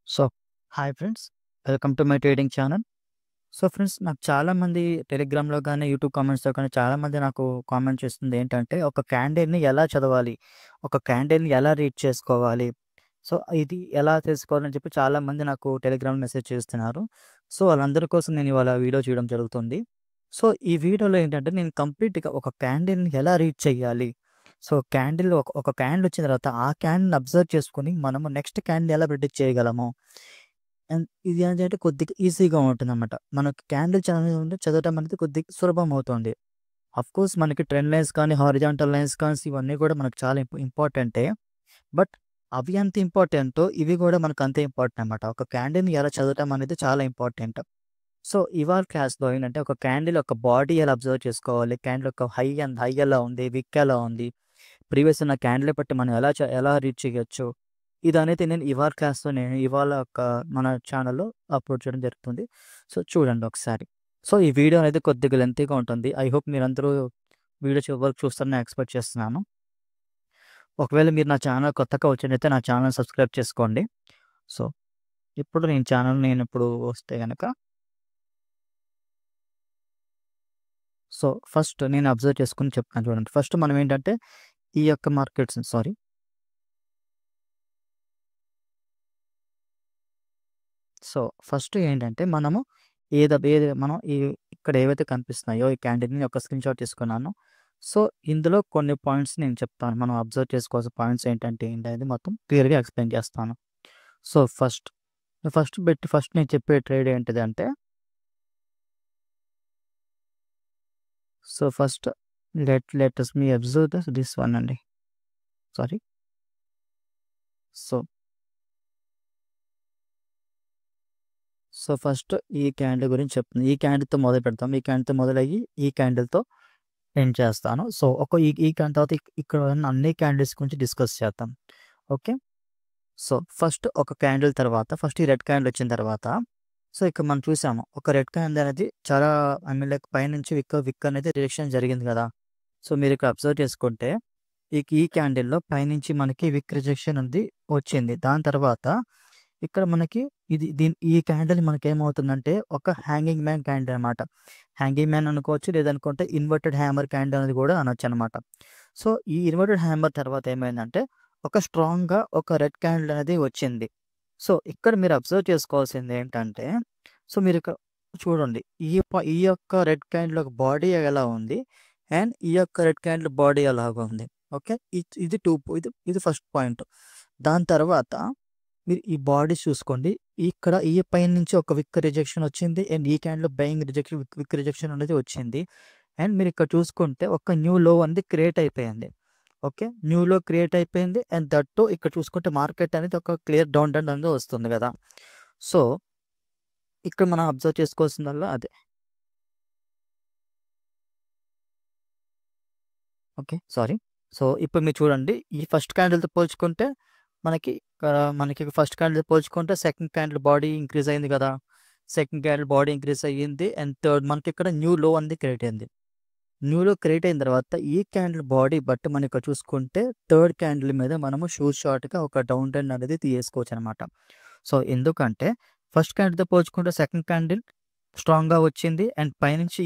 So, hi friends. Welcome to my trading channel. So, friends నాకు చాలామంది టెలిగ్రామ్‌లో గాని, యూట్యూబ్ కామెంట్స్‌లో కానీ చాలామంది నాకు కామెంట్ చేస్తుంది ఏంటంటే, ఒక క్యాండిల్‌ని ఎలా చదవాలి? ఒక క్యాండిల్‌ని ఎలా రీడ్ చేసుకోవాలి? సో, ఇది ఎలా తెలుసుకోవాలని చెప్పి చాలామంది నాకు టెలిగ్రామ్‌లో మెసేజ్ చేస్తున్నారు. సో, వాళ్ళందరి కోసం నేను ఇవాళ వీడియో చేయడం జరుగుతుంది. సో, ఈ వీడియోలో ఏంటంటే, నేను కంప్లీట్‌గా ఒక క్యాండిల్‌ని ఎలా రీడ్ చేయాలి? సో, క్యాండిల్ ఒక క్యాండిల్ వచ్చిన తర్వాత, ఆ క్యాండిల్‌ని అబ్జర్వ్ చేసుకొని, మనము నెక్స్ట్ క్యాండిల్ ఎలా ప్రిడిక్ట్ చేయగలము? అండ్ ఇది ఏంటంటే కొద్దిగా ఈజీగా ఉంటుందన్నమాట. మనకు క్యాండిల్ చదవటం అనేది కొద్దిగా సులభం అవుతుంది. ఆఫ్‌కోర్స్ మనకి ట్రెండ్ లైన్స్ కానీ, హారిజాంటల్ లైన్స్ కానీ ఇవన్నీ కూడా మనకు చాలా ఇంపార్టెంటే. బట్ అవి ఎంత ఇంపార్టెంటో ఇవి కూడా మనకు అంతే ఇంపార్టెంట్ అన్నమాట. ఒక క్యాండిల్‌ని ఎలా చదవటం అనేది చాలా ఇంపార్టెంట్. సో, ఇవాళ క్లాస్‌లో ఏంటంటే ఒక క్యాండిల్ యొక్క బాడీ ఎలా అబ్జర్వ్ చేసుకోవాలి? క్యాండిల్ యొక్క హై ఎలా ఉంది? విక్ ఎలా ఉంది? ప్రీవియస్ ఉన్న క్యాండిల్ బట్టి మనం ఎలా రీడ్ చేయొచ్చు? ఇదనేది నేను ఇవాళ క్లాస్‌లో నేను ఇవాళ మన ఛానల్‌లో అప్‌లోడ్ చేయడం జరుగుతుంది. సో, చూడండి ఒకసారి. సో, ఈ వీడియో అనేది కొద్దిగా లెంతీగా ఉంటుంది. ఐ హోప్ మీరందరూ వీడియో చివరి వరకు చూస్తారని ఎక్స్‌పెక్ట్ చేస్తున్నాను. ఒకవేళ మీరు నా ఛానల్ కొత్తగా వచ్చినట్టయితే నా ఛానల్ సబ్స్క్రైబ్ చేసుకోండి. సో, ఇప్పుడు నేనిప్పుడు వస్తే గనక సో, ఫస్ట్ నేను అబ్జర్వ్ చేసుకొని చెప్తాను చూడండి. ఫస్ట్ మనం ఏంటంటే ఈ యొక్క మార్కెట్స్ సో, ఫస్ట్ ఏంటంటే మనము ఏది మనం ఇక్కడ ఏవైతే కనిపిస్తున్నాయో ఈ క్యాండిల్‌ని ఒక స్క్రీన్‌షాట్ తీసుకున్నాను. సో, ఇందులో కొన్ని పాయింట్స్ నేను చెప్తాను. మనం అబ్జర్వ్ చేసుకోవాల్సిన పాయింట్స్ ఏంటనేది మొత్తం క్లియర్‌గా ఎక్స్‌ప్లెయిన్ చేస్తాను. సో, ఫస్ట్ నేను చెప్పే ట్రేడ్ ఏంటిదంటే so, first let me observe this one అండి. సారీ. సో, ఫస్ట్ ఈ క్యాండిల్ గురించి చెప్తుంది. ఈ క్యాండిల్‌తో మొదలుపెడతాం. ఈ క్యాండిల్‌తో మొదలయ్యి ఈ క్యాండిల్‌తో ఎండ్ చేస్తాను. సో, ఈ తర్వాత ఇక్కడ ఉన్న అన్ని క్యాండిల్స్ గురించి డిస్కస్ చేద్దాం. ఓకే. సో, ఫస్ట్ ఈ రెడ్ క్యాండిల్ వచ్చిన తర్వాత సో, ఇక్కడ మనం చూసాము. ఒక రెడ్ క్యాండిల్ అనేది చాలా లైక్ పైనుంచి విక్ అనేది రిజెక్షన్ జరిగింది కదా! సో, మీరిక్కడ అబ్జర్వ్ చేసుకుంటే ఈ క్యాండిల్‌లో పైనుంచి మనకి విక్ రిజెక్షన్ ఉంది వచ్చింది. దాని తర్వాత ఇక్కడ మనకి ఈ క్యాండిల్ మనకేమవుతుందంటే ఒక హ్యాంగింగ్ మ్యాన్ క్యాండిల్ అనమాట. హ్యాంగింగ్ మ్యాన్ అనుకోవచ్చు లేదనుకుంటే ఇన్వర్టెడ్ హ్యామర్ క్యాండిల్ అనేది కూడా అనొచ్చనమాట. సో, ఈ ఇన్వర్టెడ్ హ్యామర్ తర్వాత ఏమైందంటే ఒక స్ట్రాంగ్‌గా ఒక రెడ్ క్యాండిల్ అనేది వచ్చింది. సో, ఇక్కడ మీరు అబ్జర్వ్ చేసుకోవాల్సింది ఏంటంటే సో, మీరిక్కడ చూడండి. ఈ యొక్క రెడ్ క్యాండిల్ యొక్క బాడీ ఎలా ఉంది? అండ్ ఈ యొక్క రెడ్ క్యాండిల్ బాడీ ఎలాగా ఉంది? ఓకే. ఇది 2 ఇది ఫస్ట్ పాయింట్. దాని తర్వాత మీరు ఈ బాడీస్ చూసుకోండి. ఇక్కడ ఈ పైనుంచి ఒక విక్ రిజెక్షన్ వచ్చింది. అండ్ ఈ క్యాండిల్‌లో బయింగ్ రిజెక్షన్ విక్ రిజెక్షన్ అనేది వచ్చింది. అండ్ మీరిక్కడ చూసుకుంటే ఒక న్యూ లో అనేది క్రియేట్ అయిపోయింది. ఓకే. న్యూ లో క్రియేట్ అయిపోయింది. అండ్ దట్ టూ ఇక్కడ చూసుకుంటే మార్కెట్ అనేది ఒక క్లియర్ డౌన్ ట్రెండ్ అనేది వస్తుంది కదా! సో, ఇక్కడ మనం అబ్జర్వ్ చేసుకోవాల్సిందల్లా అదే. ఓకే. సారీ. సో, ఇప్పుడు మీరు చూడండి. ఈ ఫస్ట్ క్యాండిల్‌తో పోల్చుకుంటే మనకి ఫస్ట్ క్యాండిల్‌తో పోల్చుకుంటే సెకండ్ క్యాండిల్ బాడీ ఇంక్రీజ్ అయింది కదా! సెకండ్ క్యాండిల్ బాడీ ఇంక్రీజ్ అయ్యింది. అండ్ థర్డ్ మనకిక్కడ న్యూ లో అనేది క్రియేట్ అయింది. న్యూ లో క్రియేట్ అయిన తర్వాత ఈ క్యాండిల్ బాడీ బట్టి మనం ఇక్కడ చూసుకుంటే థర్డ్ క్యాండిల్ మీద మనము షార్ట్‌గా ఒక డౌన్ ట్రెండ్ అనేది తీసుకోవచ్చనమాట. సో, ఎందుకంటే ఫస్ట్ క్యాండిల్‌తో పోల్చుకుంటే సెకండ్ క్యాండిల్ స్ట్రాంగ్‌గా వచ్చింది. అండ్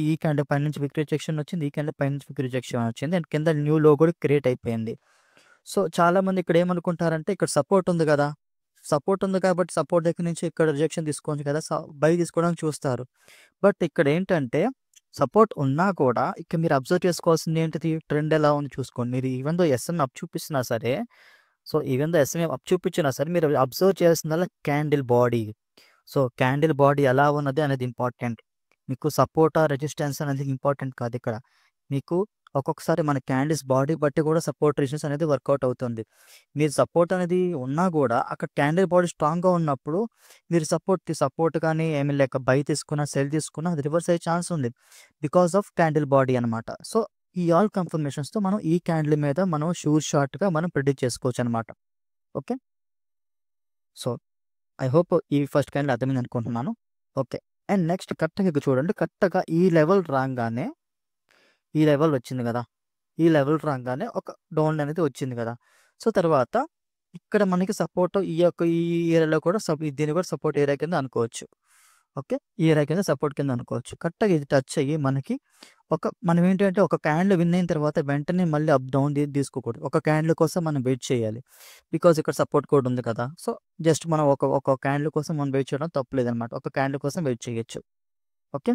ఈ క్యాండిల్ పైనుంచి విక్ రిజెక్షన్ వచ్చింది. ఈ క్యాండిల్ పైనుంచి విక్ రిజెక్షన్ వచ్చింది. అండ్ కింద న్యూ లో కూడా క్రియేట్ అయిపోయింది. సో, చాలామంది ఇక్కడ ఏమనుకుంటారంటే ఇక్కడ సపోర్ట్ ఉంది గదా! సపోర్ట్ ఉంది కాబట్టి సపోర్ట్ దగ్గర నుంచి ఇక్కడ రిజెక్షన్ తీసుకోవచ్చు కదా! బై తీసుకోవడానికి చూస్తారు. బట్ ఇక్కడేంటంటే సపోర్ట్ ఉన్నా కూడా ఇక్కడ మీరు అబ్జర్వ్ చేసుకోవాల్సింది ఏంటిది? ట్రెండ్ ఎలా ఉంది చూసుకోండి. మీరు ఈవెన్ దో ఎస్ఎం అప్ చూపిస్తున్నా సరే so, even though S M up చూపించినా సరే మీరు అబ్జర్వ్ చేయాల్సిందల్లా candle body. So, candle body ఎలా ఉన్నది అనేది ఇంపార్టెంట్. మీకు సపోర్టా, రెసిస్టెన్స్ అనేది ఇంపార్టెంట్ కాదిక్కడ. మీకు ఒక్కొక్కసారి మన క్యాండిల్స్ బాడీ బట్టి కూడా సపోర్ట్, రెసిస్టెన్స్ అనేది వర్కౌట్ అవుతుంది. మీరు సపోర్ట్ అనేది ఉన్నా గూడా అక్కడ క్యాండిల్ బాడీ స్ట్రాంగ్‌గా ఉన్నప్పుడు మీరు సపోర్ట్ కానీ లేక బై తీసుకున్నా, సెల్ తీసుకున్నా అది రివర్స్ అయ్యే ఛాన్స్ ఉంది. బికాస్ ఆఫ్ క్యాండిల్ బాడీ అనమాట. సో, ఈ ఆల్ కన్ఫర్మేషన్స్‌తో మనం ఈ క్యాండిల్ మీద మనం షార్ట్‌గా మనం ప్రిడిక్ట్ చేసుకోవచ్చనమాట. ఓకే. సో, ఐ హోప్ ఈ ఫస్ట్ క్యాండిల్ అర్థమైంది అనుకుంటున్నాను. ఓకే. అండ్ నెక్స్ట్ కరెక్ట్‌గా ఇక్కడ చూడండి. కరెక్ట్‌గా ఈ లెవెల్ వచ్చింది గదా! ఈ లెవెల్ రాంగానే ఒక డౌన్ అనేది వచ్చింది గదా! సో, తర్వాత ఇక్కడ మనకి సపోర్ట్ ఈ ఏరియాలో కూడా దీన్ని కూడా సపోర్ట్ ఏరియా కింద అనుకోవచ్చు. ఓకే. ఈ ఏరియా కింద సపోర్ట్ కింద అనుకోవచ్చు. కరెక్ట్‌గా ఇది టచ్ అయ్యి మనకి మనం ఏంటంటే ఒక క్యాండిల్ విన్ అయిన తర్వాత వెంటనే మళ్ళీ అప్, డౌన్ తీసుకోకూడదు. ఒక క్యాండిల్ కోసం మనం వెయిట్ చేయాలి. బికాజ్ ఇక్కడ సపోర్ట్ కోడ్ ఉంది కదా! సో, జస్ట్ మనం ఒక క్యాండిల్ కోసం మనం వెయిట్ చేయడం తప్పులేదనమాట. ఒక క్యాండిల్ కోసం వెయిట్ చేయొచ్చు. ఓకే.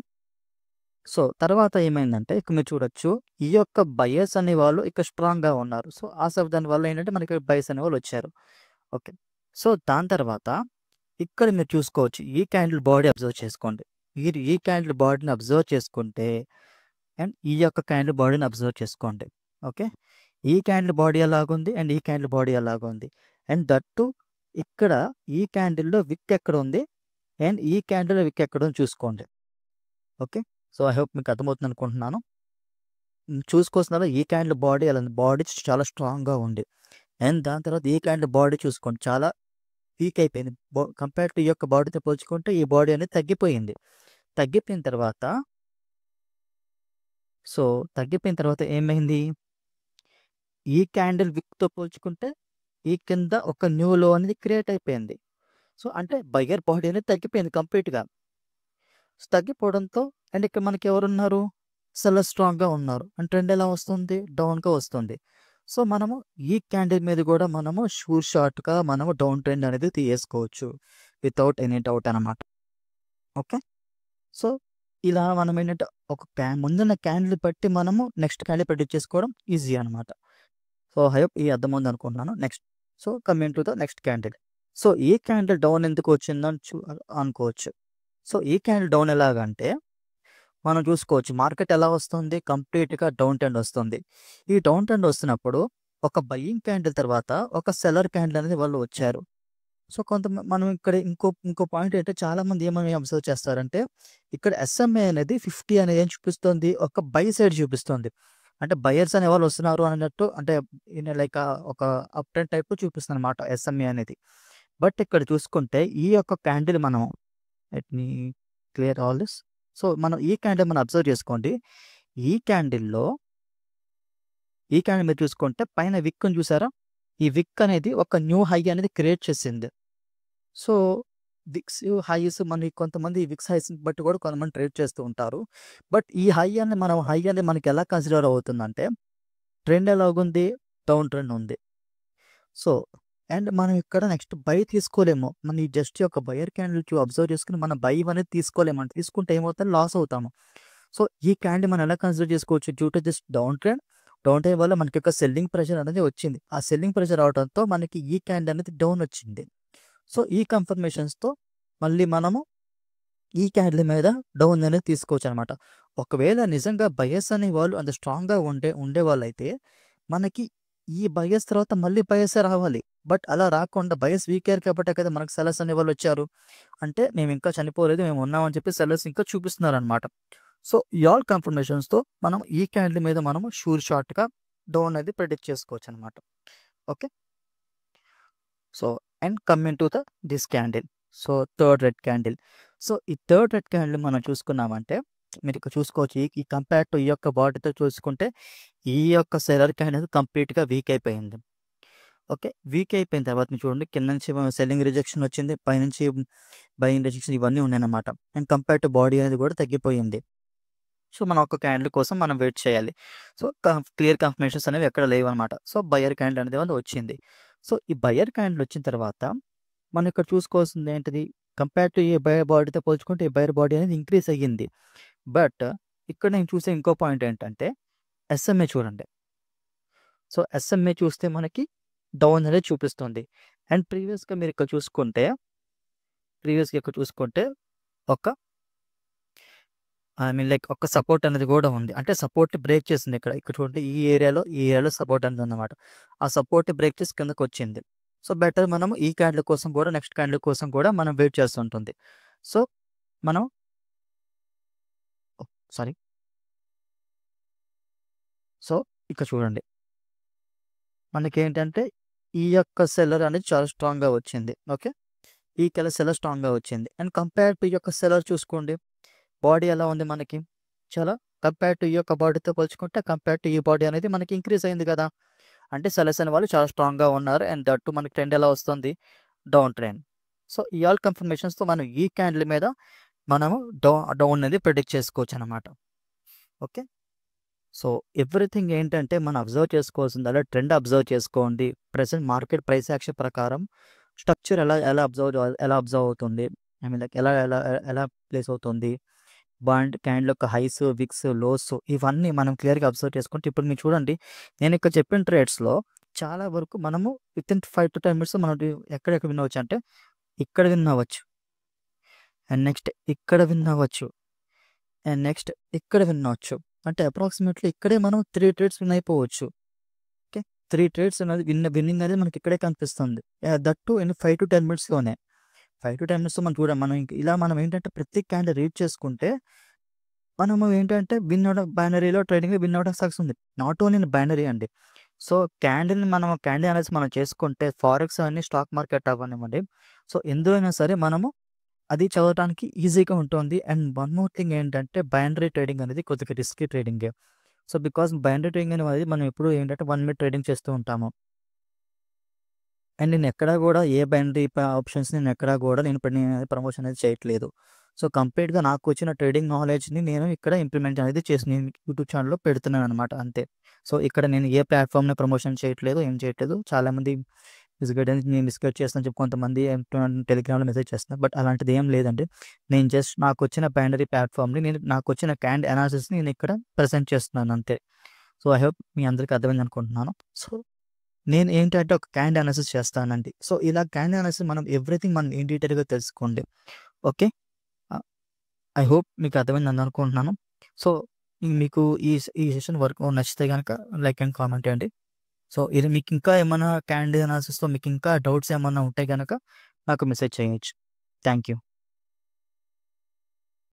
సో, తర్వాత ఏమైందంటే ఇక్కడ మీరు చూడొచ్చు. ఈ యొక్క బయర్స్ అనేవాళ్ళు ఇక్కడ స్ట్రాంగ్‌గా ఉన్నారు. సో, దాని వల్ల ఏంటంటే మనకి బయర్స్ అనేవాళ్ళు వచ్చారు. ఓకే. సో, దాని తర్వాత ఇక్కడ మీరు చూసుకోవచ్చు. ఈ క్యాండిల్ బాడీ అబ్జర్వ్ చేసుకోండి. మీరు ఈ క్యాండిల్ బాడీని అబ్జర్వ్ చేసుకుంటే అండ్ ఈ యొక్క క్యాండిల్ బాడీని అబ్జర్వ్ చేసుకోండి. ఓకే. ఈ క్యాండిల్ బాడీ ఎలాగుంది అండ్ ఈ క్యాండిల్ బాడీ ఎలాగుంది. అండ్ దట్ టూ ఇక్కడ ఈ క్యాండిల్‌లో విక్ ఎక్కడ ఉంది అండ్ ఈ క్యాండిల్‌లో విక్ ఎక్కడ ఉంది చూసుకోండి. ఓకే. సో, ఐ హోప్ మీకు అర్థమవుతుంది అనుకుంటున్నాను. చూసుకోవాల్సిందల్లా ఈ క్యాండిల్ బాడీ ఎలా ఉంది. బాడీ చాలా స్ట్రాంగ్‌గా ఉంది. అండ్ దాని తర్వాత ఈ క్యాండిల్ బాడీ చూసుకోండి. చాలా వీక్ అయిపోయింది. కంపేర్ టు ఈ యొక్క బాడీతో పోల్చుకుంటే ఈ బాడీ అనేది తగ్గిపోయింది. తగ్గిపోయిన తర్వాత తగ్గిపోయిన తర్వాత ఏమైంది? ఈ క్యాండిల్ విక్‌తో పోల్చుకుంటే ఈ కింద ఒక న్యూ లో అనేది క్రియేట్ అయిపోయింది. సో, అంటే బయర్ బాడీ అనేది తగ్గిపోయింది కంప్లీట్‌గా. తగ్గిపోవడంతో అండ్ ఇక్కడ మనకి ఎవరున్నారు? సెల్లర్ స్ట్రాంగ్‌గా ఉన్నారు. అండ్ ట్రెండ్ ఎలా వస్తుంది? డౌన్‌గా వస్తుంది. సో, మనము ఈ క్యాండిల్ మీద కూడా మనము షార్ట్‌గా మనము డౌన్ ట్రెండ్ అనేది తీసేసుకోవచ్చు. వితౌట్ ఎనీ డౌట్ అనమాట. ఓకే. సో, ఇలా మనం ఏంటంటే ఒక ముందున్న క్యాండిల్ బట్టి మనము నెక్స్ట్ క్యాండిల్ ప్రెడిక్ట్ చేసుకోవడం ఈజీ అనమాట. సో, ఐ హోప్ ఇది అర్థమవుతుంది అనుకుంటున్నాను. Next coming to the next candle. So, ఈ క్యాండిల్ డౌన్ ఎందుకు వచ్చిందని అనుకోవచ్చు. సో, ఈ క్యాండిల్ డౌన్ ఎలాగంటే మనం చూసుకోవచ్చు. మార్కెట్ ఎలా వస్తుంది? కంప్లీట్‌గా డౌన్ ట్రెండ్ వస్తుంది. ఈ డౌన్ ట్రెండ్ వస్తున్నప్పుడు ఒక బయింగ్ క్యాండిల్ తర్వాత ఒక సెల్లర్ క్యాండిల్ అనేది వాళ్ళు వచ్చారు. సో, మనం ఇక్కడ ఇంకో పాయింట్ ఏంటంటే చాలామంది ఏమని అబ్జర్వ్ చేస్తారంటే ఇక్కడ ఎస్ఎంఏ అనేది 50 అనేది ఏం చూపిస్తుంది? ఒక బై సైడ్ చూపిస్తుంది. అంటే బయర్స్ అనేవాళ్ళు వస్తున్నారు అన్నట్టు అంటే లైక్ ఒక అప్ ట్రెండ్ టైప్‌లో చూపిస్తుందన్నమాట ఎస్ఎంఏ అనేది. బట్ ఇక్కడ చూసుకుంటే ఈ యొక్క క్యాండిల్ మనం let me clear all this. So, మనం ఈ క్యాండిల్ మనం అబ్జర్వ్ చేసుకోండి. ఈ క్యాండిల్ మీరు చూసుకుంటే పైన విక్‌ని చూసారా? ఈ విక్ అనేది ఒక న్యూ హై అనేది క్రియేట్ చేసింది. సో, విక్స్ హైస్ కొంతమంది విక్స్ హైస్‌ని బట్టి కూడా కొంతమంది ట్రేడ్ చేస్తూ ఉంటారు. బట్ ఈ హై అనేది మనకి ఎలా కన్సిడర్ అవుతుందంటే ట్రెండ్ ఎలాగుంది? డౌన్ ట్రెండ్ ఉంది. సో, అండ్ మనం ఇక్కడ నెక్స్ట్ బై తీసుకోలేము. మనం జస్ట్ ఒక బయర్ క్యాండిల్ అబ్జర్వ్ చేసుకొని మనం బై అనేది తీసుకోలేము. తీసుకుంటే ఏమవుతుంది? లాస్ అవుతాము. సో, ఈ క్యాండిల్ మనం ఎలా కన్సిడర్ చేసుకోవచ్చు? Due to this down trend వల్ల మనకి ఒక సెల్లింగ్ ప్రెషర్ అనేది వచ్చింది. ఆ సెల్లింగ్ ప్రెషర్ రావడంతో మనకి ఈ క్యాండిల్ అనేది డౌన్ వచ్చింది. సో, ఈ కన్ఫర్మేషన్స్‌తో మళ్ళీ మనము ఈ క్యాండిల్ మీద డౌన్ అనేది తీసుకోవచ్చనమాట. ఒకవేళ నిజంగా బయర్స్ అనేవాళ్ళు అంత స్ట్రాంగ్‌గా ఉండేవాళ్ళైతే మనకి ఈ బయర్స్ తర్వాత మళ్ళీ బయర్సే రావాలి. బట్ అలా రాకుండా బయర్స్ వీక్ అయ్యారు కాబట్టే కదా మనకు సెల్లర్స్ అనేవాళ్ళు వచ్చారు. అంటే మేము ఇంకా చనిపోలేదు, మేము ఉన్నామని చెప్పి సెల్లర్స్ ఇంకా చూపిస్తున్నారనమాట. సో, ఈ ఆల్ కన్ఫర్మేషన్స్‌తో మనం ఈ క్యాండిల్ మీద మనము షార్ట్‌గా డౌన్ అనేది ప్రెడిక్ట్ చేసుకోవచ్చనమాట. Okay. So, and coming to this candle. So, third red candle. So, ఈ థర్డ్ రెడ్ క్యాండిల్ మనం చూసుకున్నామంటే మీరు ఇక్కడ చూసుకోవచ్చు. ఈ కంపేర్ టు ఈ యొక్క బాడీతో చూసుకుంటే ఈ యొక్క సెల్లర్ క్యాండిల్ కంప్లీట్‌గా వీక్ అయిపోయింది. ఓకే. వీక్ అయిపోయిన తర్వాత మీరు చూడండి కింద నుంచి సెల్లింగ్ రిజెక్షన్ వచ్చింది. పైనుంచి బయింగ్ రిజెక్షన్ ఇవన్నీ ఉన్నాయన్నమాట. అండ్ కంపేర్ టు బాడీ అనేది కూడా తగ్గిపోయింది. సో, మనం ఒక క్యాండిల్ కోసం మనం వెయిట్ చేయాలి. సో, క్లియర్ కన్ఫర్మేషన్స్ అనేవి ఎక్కడ లేవన్నమాట. సో, బయర్ క్యాండిల్ అనేది వచ్చింది. సో, ఈ బయర్ క్యాండిల్ వచ్చిన తర్వాత మనం ఇక్కడ చూసుకోవాల్సింది ఏంటిది? కంపేర్ టు ఈ బయర్ బాడీతో పోల్చుకుంటే ఈ బయర్ బాడీ అనేది ఇంక్రీజ్ అయ్యింది. బట్ ఇక్కడ నేను చూసే ఇంకో పాయింట్ ఏంటంటే ఎస్ఎంఏ చూడండి. సో, ఎస్ఎంఏ చూస్తే మనకి డౌన్ అనేది చూపిస్తుంది. అండ్ ప్రీవియస్‌గా మీరు ఇక్కడ చూసుకుంటే ఒక లైక్ ఒక సపోర్ట్ అనేది కూడా ఉంది. అంటే సపోర్ట్‌ని బ్రేక్ చేసింది ఇక్కడ. ఇక్కడ చూడండి ఈ ఏరియాలో సపోర్ట్ అనేది ఉందన్నమాట. ఆ సపోర్ట్‌ని బ్రేక్ చేసి కిందకొచ్చింది. సో, బెటర్ మనము ఈ క్యాండిల్ కోసం కూడా నెక్స్ట్ క్యాండిల్ కోసం కూడా మనం వెయిట్ చేస్తుంటుంది. సో, మనం సారీ. సో, ఇక్కడ చూడండి. మనకేంటంటే ఈ యొక్క సెల్లర్ అనేది చాలా స్ట్రాంగ్‌గా వచ్చింది. ఓకే. ఈ సెల్లర్ స్ట్రాంగ్‌గా వచ్చింది. అండ్ కంపేర్ టు ఈ యొక్క సెల్లర్ చూసుకోండి. బాడీ ఎలా ఉంది మనకి? చాలా కంపేర్ టు ఈ యొక్క బాడీతో పోల్చుకుంటే కంపేర్ టు ఈ బాడీ అనేది మనకి ఇంక్రీజ్ అయింది కదా! అంటే సెలర్స్ అనే వాళ్ళు చాలా స్ట్రాంగ్‌గా ఉన్నారు. అండ్ దట్ టూ మనకి ట్రెండ్ ఎలా వస్తుంది? Down trend. సో, ఈ ఆల్ కన్ఫర్మేషన్స్‌తో మనం ఈ క్యాండిల్ మీద మనము డౌన్ అనేది ప్రిడిక్ట్ చేసుకోవచ్చనమాట. ఓకే. సో, ఎవ్రీథింగ్ ఏంటంటే మనం అబ్జర్వ్ చేసుకోవాల్సిందల్లా ట్రెండ్ అబ్జర్వ్ చేసుకోండి. ప్రెజెంట్ మార్కెట్ ప్రైస్ యాక్షన్ ప్రకారం స్ట్రక్చర్ ఎలా అబ్జర్వ్ అవుతుంది? ఐ మీన్ లైక్ ఎలా ప్లేస్ అవుతుంది? క్యాండిల్ యొక్క హైస్, విక్స్, లోస్ ఇవన్నీ మనం క్లియర్‌గా అబ్జర్వ్ చేసుకుంటే ఇప్పుడు మీరు చూడండి, నేను ఇక్కడ చెప్పిన ట్రేడ్స్‌లో చాలా వరకు మనము వితిన్ 5-10 మినిట్స్‌లో మనం ఎక్కడెక్కడ విన్ అవ్వచ్చు అంటే, ఇక్కడ విన్ అవ్వచ్చు. అండ్ నెక్స్ట్ ఇక్కడ విన్ అవ్వచ్చు. అండ్ నెక్స్ట్ ఇక్కడ విన్ అవ్వచ్చు. అంటే అప్రాక్సిమేట్‌లీ ఇక్కడే మనం 3 ట్రేడ్స్ విన్ అయిపోవచ్చు. ఓకే. 3 ట్రేడ్స్ అనేది విన్నింగ్ అనేది మనకి ఇక్కడే కనిపిస్తుంది. That two in 5-10 మినిట్స్‌లోనే. 5-10 మినిట్స్‌లో మనం ఇలా మనం ఏంటంటే ప్రతి క్యాండిల్ రీడ్ చేసుకుంటే మనము ఏంటంటే విన్ అవ్వడం బైనరీలో ట్రేడింగ్‌లో విన్ అవ్వడానికి సక్సెస్ ఉంది. నాట్ ఓన్లీ ఇన్ బైనరీ అండి. సో, క్యాండిల్ అనాలిసిస్ మనం చేసుకుంటే ఫారెక్స్ అవన్నీ స్టాక్ మార్కెట్ అవ్వనివ్వండి. సో, ఎందులో అయినా సరే మనము అది చదవటానికి ఈజీగా ఉంటుంది. అండ్ వన్ మోర్ థింగ్ ఏంటంటే బైనరీ ట్రేడింగ్ అనేది కొద్దిగా రిస్కీ ట్రేడింగే. సో, బికాస్ బైనరీ ట్రేడింగ్ అనేది మనం ఎప్పుడు ఏంటంటే 1 మినిట్ ట్రేడింగ్ చేస్తూ ఉంటాము. అండ్ నేను ఎక్కడా గూడా ఏ బైనరీ ఆప్షన్స్ నేను ఎక్కడా గూడా నేను ప్రమోషన్ అనేది చేయట్లేదు. సో, కంప్లీట్‌గా నాకొచ్చిన ట్రేడింగ్ నాలెడ్జ్‌ని నేను ఇక్కడ ఇంప్లిమెంట్ అనేది చేసి నేను యూట్యూబ్ ఛానెల్‌లో పెడుతున్నాననమాట అంతే. సో, ఇక్కడ నేను ఏ ప్లాట్‌ఫామ్‌ని ప్రమోషన్ చేయట్లేదు, ఏం చేయట్లేదు. చాలామంది నేను మిస్గైడ్ చేస్తానని చెప్పి కొంతమంది టెలిగ్రామ్‌లో మెసేజ్ చేస్తున్నారు. బట్ అలాంటిది ఏం లేదండి. నేను జస్ట్ నాకొచ్చిన బైనరీ ప్లాట్‌ఫామ్‌ని నాకొచ్చిన క్యాండ్ అనాలిసిస్‌ని నేను ఇక్కడ ప్రెజెంట్ చేస్తున్నాను అంతే. సో, ఐ హోప్ మీ అందరికి అర్థమైంది అనుకుంటున్నాను. సో, నేను ఏంటంటే ఒక క్యాండ్ అనాలిసిస్ చేస్తానండి. సో, ఇలా క్యాండ్ అనాలిసిస్ మనం ఎవ్రీథింగ్ మనం ఇన్ డీటెయిల్‌గా తెలుసుకోండి. ఓకే. ఐ హోప్ మీకు అర్థమైందని అనుకుంటున్నాను. సో, మీకు ఈ సెషన్ వరకు నచ్చితే గనక లైక్ అండ్ కామెంట్ చేయండి. సో, ఇది మీకు ఇంకా ఏమన్నా క్యాండిడ్ అనాలిసిస్‌లో మీకు ఇంకా డౌట్స్ ఏమన్నా ఉంటే గనక నాకు మెసేజ్ చేయొచ్చు. Thank you.